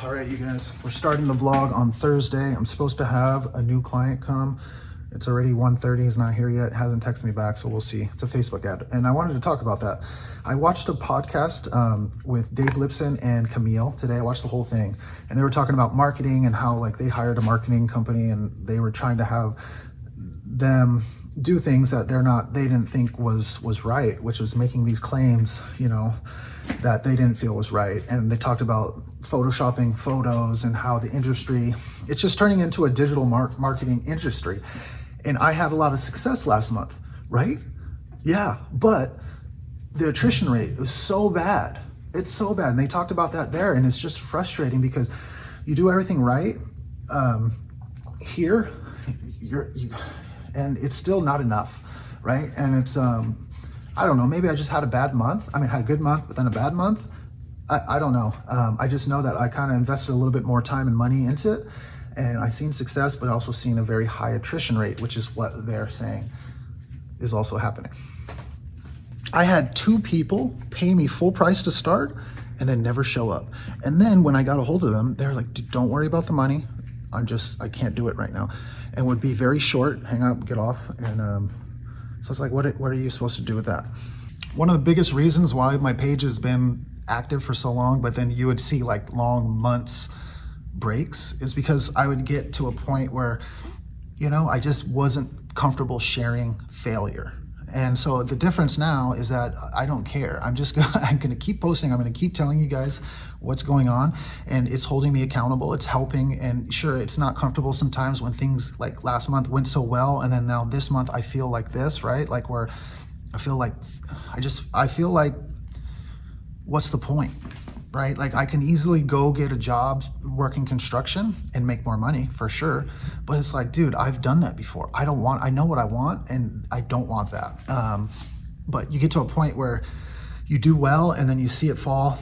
All right, you guys, we're starting the vlog on Thursday. I'm supposed to have a new client come. It's already 1:30, he's not here yet, hasn't texted me back, so we'll see. It's a Facebook ad, and I wanted to talk about that. I watched a podcast with Dave Lipson and Camille today. I watched the whole thing, and they were talking about marketing and how like they hired a marketing company and they were trying to have them do things that they didn't think was right, which was making these claims, you know, that they didn't feel was right. And they talked about photoshopping photos and how the industry, it's just turning into a digital marketing industry. And I had a lot of success last month, right? Yeah, but the attrition rate is so bad. It's so bad. And they talked about that there, and it's just frustrating because you do everything right here, and it's still not enough, right? And it's, I don't know, maybe I just had a bad month. I mean, had a good month, but then a bad month. I don't know. I just know that I kind of invested a little bit more time and money into it, and I've seen success, but also seen a very high attrition rate, which is what they're saying is also happening. I had 2 people pay me full price to start and then never show up. And then when I got a hold of them, they're like, don't worry about the money. I can't do it right now. And would be very short, hang up, get off. And so it's like, what are you supposed to do with that? One of the biggest reasons why my page has been active for so long, but then you would see like long months breaks, is because I would get to a point where, you know, I just wasn't comfortable sharing failure. And so the difference now is that I don't care. I'm going to keep posting. I'm going to keep telling you guys what's going on, and it's holding me accountable. It's helping. And sure, it's not comfortable sometimes when things like last month went so well, and then now this month I feel like this, right? Like where I feel like what's the point, right? Like I can easily go get a job working construction and make more money for sure. But it's like, dude, I've done that before. I know what I want, and I don't want that. But you get to a point where you do well and then you see it fall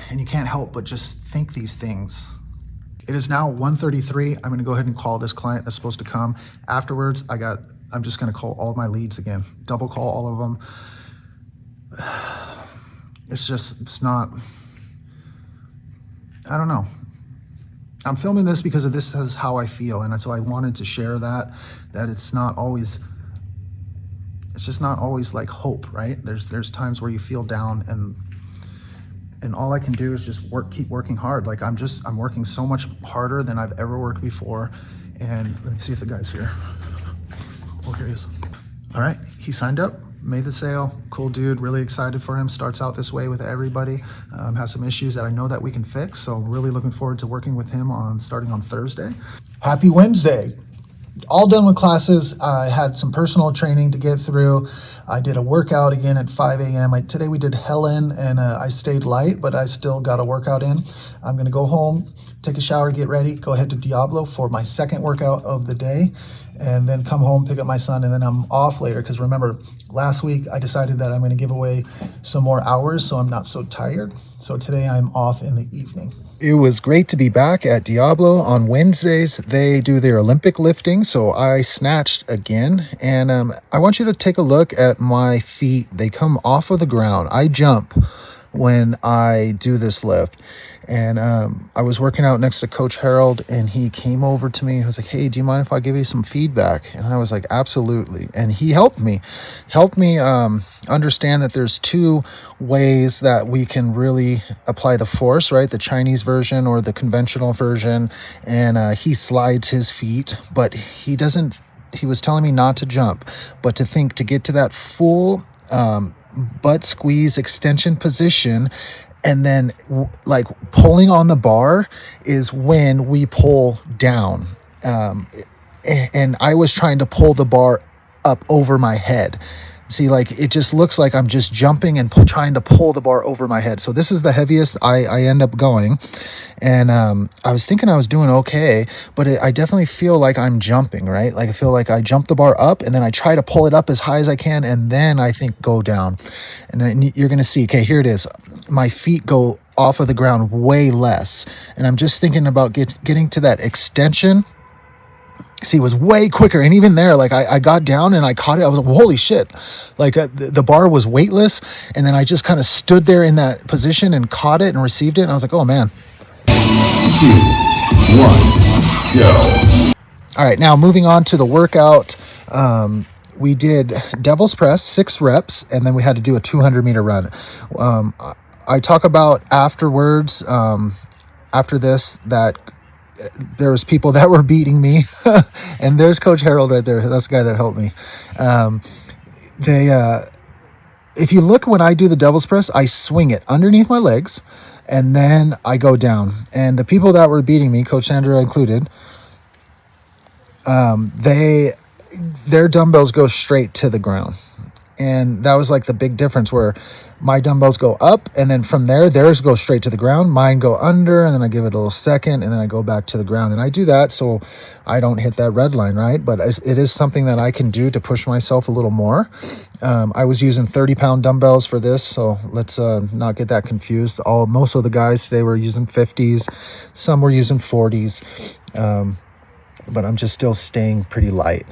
and you can't help but just think these things. It is now 1:33. I'm gonna go ahead and call this client that's supposed to come. Afterwards, I'm just gonna call all of my leads again, double call all of them. It's not, I don't know. I'm filming this because this is how I feel. And so I wanted to share that it's just not always like hope, right? There's times where you feel down, and all I can do is just keep working hard. Like I'm working so much harder than I've ever worked before. And let me see if the guy's here. Oh, here he is. All right, he signed up. Made the sale, cool dude, really excited for him. Starts out this way with everybody, has some issues that I know that we can fix. So really looking forward to working with him starting on Thursday. Happy Wednesday. All done with classes. I had some personal training to get through. I did a workout again at 5 a.m. Today we did Helen, and I stayed light, but I still got a workout in. I'm gonna go home, take a shower, get ready, go ahead to Diablo for my second workout of the day, and then come home, pick up my son, and then I'm off later. Because remember, last week I decided that I'm gonna give away some more hours so I'm not so tired. So today I'm off in the evening. It was great to be back at Diablo. On Wednesdays, they do their Olympic lifting, so I snatched again. And I want you to take a look at my feet. They come off of the ground. I jump when I do this lift. And I was working out next to Coach Harold, and he came over to me. He was like, hey, do you mind if I give you some feedback? And I was like, absolutely. And he helped me understand that there's 2 ways that we can really apply the force, right? The Chinese version or the conventional version. And he slides his feet, but he was telling me not to jump, but to get to that full butt squeeze extension position. And then like pulling on the bar is when we pull down. And I was trying to pull the bar up over my head. See, like it just looks like I'm just jumping and trying to pull the bar over my head. So this is the heaviest I end up going. And I was thinking I was doing okay, but I definitely feel like I'm jumping, right? Like I feel like I jump the bar up and then I try to pull it up as high as I can. And then I think go down. And then you're going to see, okay, here it is. My feet go off of the ground way less. And I'm just thinking about getting to that extension. See, it was way quicker. And even there, like I got down and I caught it. I was like, well, holy shit. Like the bar was weightless. And then I just kind of stood there in that position and caught it and received it. And I was like, oh man, 2, 1, go. All right, now moving on to the workout. We did devil's press, 6 reps, and then we had to do a 200-meter run. I talk about afterwards, after this, that there was people that were beating me, and there's Coach Harold right there. That's the guy that helped me. If you look when I do the devil's press, I swing it underneath my legs, and then I go down. And the people that were beating me, Coach Sandra included, their dumbbells go straight to the ground. And that was like the big difference, where my dumbbells go up, and then from there, theirs go straight to the ground. Mine go under, and then I give it a little second, and then I go back to the ground. And I do that so I don't hit that red line, right? But it is something that I can do to push myself a little more. I was using 30-pound dumbbells for this, so let's not get that confused. Most of the guys today were using 50s. Some were using 40s. But I'm just still staying pretty light.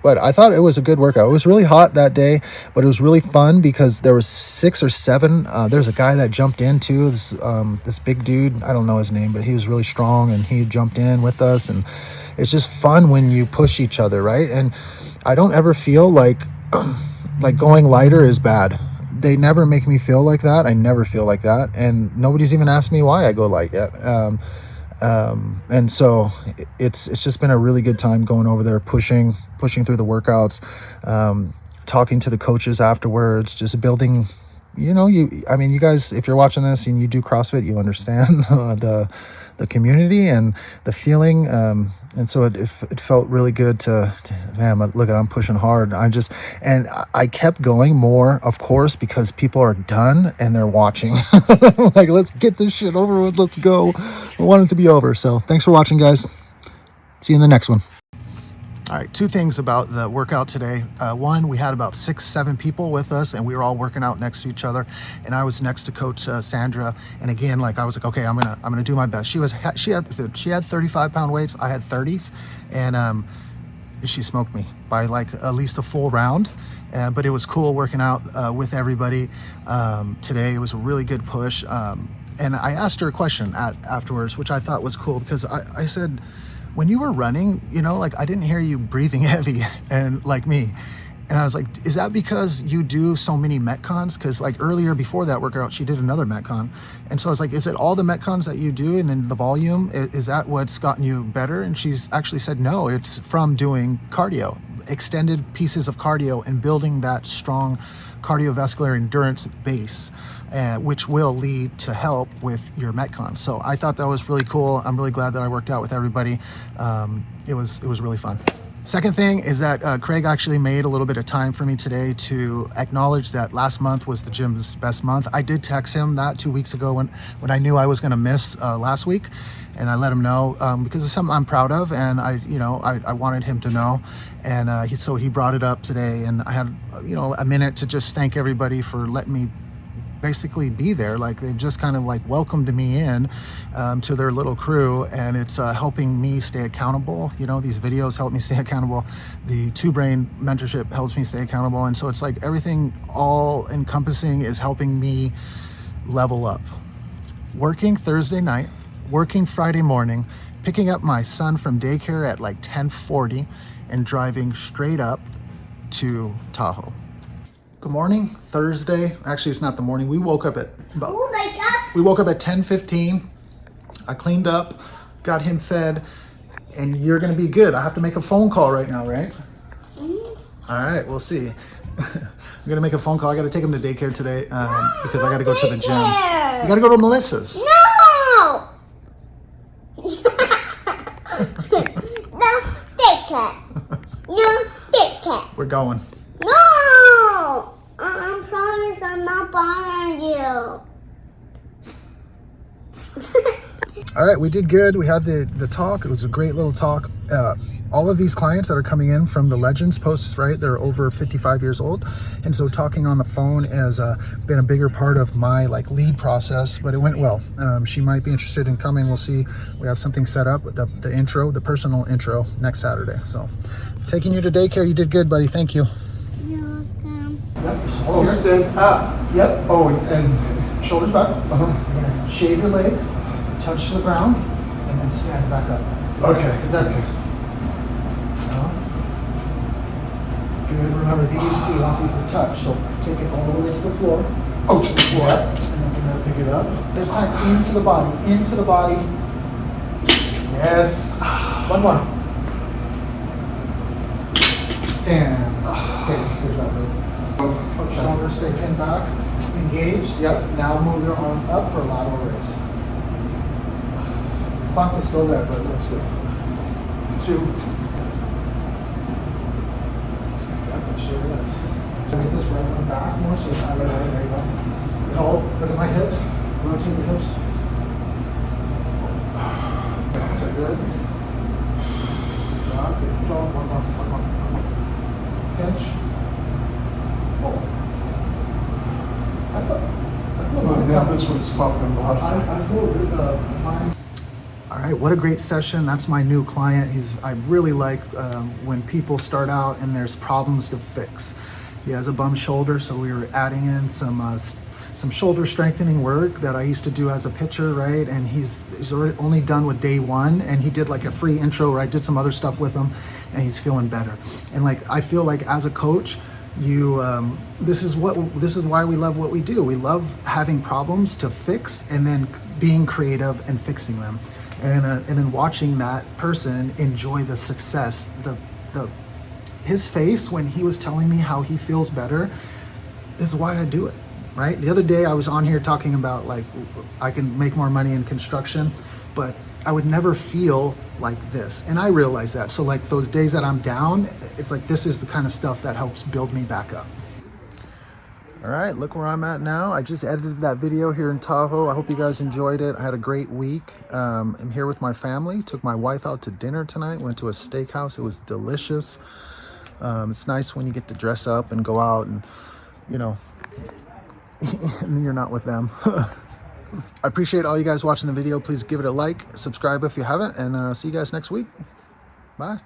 But I thought it was a good workout. It was really hot that day, but it was really fun because there was 6 or 7. There's a guy that jumped in too, this big dude. I don't know his name, but he was really strong, and he jumped in with us. And it's just fun when you push each other, right? And I don't ever feel like going lighter is bad. They never make me feel like that. I never feel like that. And nobody's even asked me why I go light yet. And so it's just been a really good time going over there, pushing through the workouts, talking to the coaches afterwards, just building, you guys, if you're watching this and you do CrossFit, you understand the community and the feeling. And so it felt really good to man, look at, I'm pushing hard. And I kept going more, of course, because people are done and they're watching. Like, let's get this shit over with. Let's go. I want it to be over. So thanks for watching, guys. See you in the next one. All right, 2 things about the workout today. One, we had about 6-7 people with us, and we were all working out next to each other. And I was next to Coach Sandra. And again, I was like, okay, I'm gonna do my best. She had 35-pound weights. I had 30s, and she smoked me by at least a full round. But it was cool working out with everybody today. It was a really good push. And I asked her a question afterwards, which I thought was cool, because I said, when you were running, I didn't hear you breathing heavy and like me. And I was like, is that because you do so many Metcons? Because earlier before that workout, she did another Metcon. And so I was like, is it all the Metcons that you do? And then the volume, is that what's gotten you better? And she's actually said, no, it's from doing cardio, extended pieces of cardio, and building that strong cardiovascular endurance base, which will lead to help with your Metcon. So I thought that was really cool. I'm really glad that I worked out with everybody. It was really fun. Second thing is that Craig actually made a little bit of time for me today to acknowledge that last month was the gym's best month. I did text him that 2 weeks ago when I knew I was going to miss last week, and I let him know because it's something I'm proud of, and I wanted him to know. And so he brought it up today, and I had a minute to just thank everybody for letting me basically be there. They've just kind of welcomed me in to their little crew, and it's helping me stay accountable. These videos help me stay accountable. The 2Brain mentorship helps me stay accountable. And so it's everything all encompassing is helping me level up. Working Thursday night, working Friday morning, picking up my son from daycare at 10:40 and driving straight up to Tahoe. Good morning, Thursday. Actually, it's not the morning. We woke up at we woke up at 10:15. I cleaned up, got him fed, and you're gonna be good. I have to make a phone call right now, right? Mm-hmm. All right, we'll see. I'm gonna make a phone call. I gotta take him to daycare today because I gotta go to the gym. You gotta go to Melissa's. No! No daycare. No daycare. We're going. No! I promise I'm not bothering you. All right, we did good. We had the talk. It was a great little talk. All of these clients that are coming in from the Legends posts, right, they're over 55 years old. And so talking on the phone has been a bigger part of my lead process, but it went well. She might be interested in coming. We'll see. We have something set up, the intro, the personal intro next Saturday. So taking you to daycare, you did good, buddy. Thank you. You're welcome. Yep. Oh, stand up. Yep. Oh, and shoulders back. You're gonna shave your leg. touch the ground, and then stand back up. Okay. Get that good. Good. Remember, we want these to touch, so take it all the way to the floor. Oh, to the floor. And then from there, pick it up. This time into the body, into the body. Yes. One more. Stand. Okay, good job, babe. Shoulder stay pinned back. Engaged. Yep. Now move your arm up for a lateral raise. Clock is still there, but let's go. 2. Yep, it sure is. So make this right arm back more, so it's out of the way. There you go. Hold. Look at my hips. Rotate the hips. Hands are good. Good job. Good control. One more. Pinch. Hold. I feel Well, good. now this one's popping off. I feel good. Mine. All right, what a great session. That's my new client. I really like when people start out and there's problems to fix. He has a bum shoulder, so we were adding in some shoulder strengthening work that I used to do as a pitcher, right? And he's already only done with day 1, and he did like a free intro where I did some other stuff with him, and he's feeling better. And like I feel like as a coach, this is why we love what we do. We love having problems to fix and then being creative and fixing them. And then watching that person enjoy the success, his face when he was telling me how he feels better is why I do it, right? The other day I was on here talking about like I can make more money in construction, but I would never feel like this. And I realize that. So like those days that I'm down, it's like this is the kind of stuff that helps build me back up. All right, look where I'm at now. I just edited that video here in Tahoe. I hope you guys enjoyed it. I had a great week. I'm here with my family. Took my wife out to dinner tonight. Went to a steakhouse. It was delicious. It's nice when you get to dress up and go out and, you know, and then you're not with them. I appreciate all you guys watching the video. Please give it a like, subscribe if you haven't, and see you guys next week. Bye.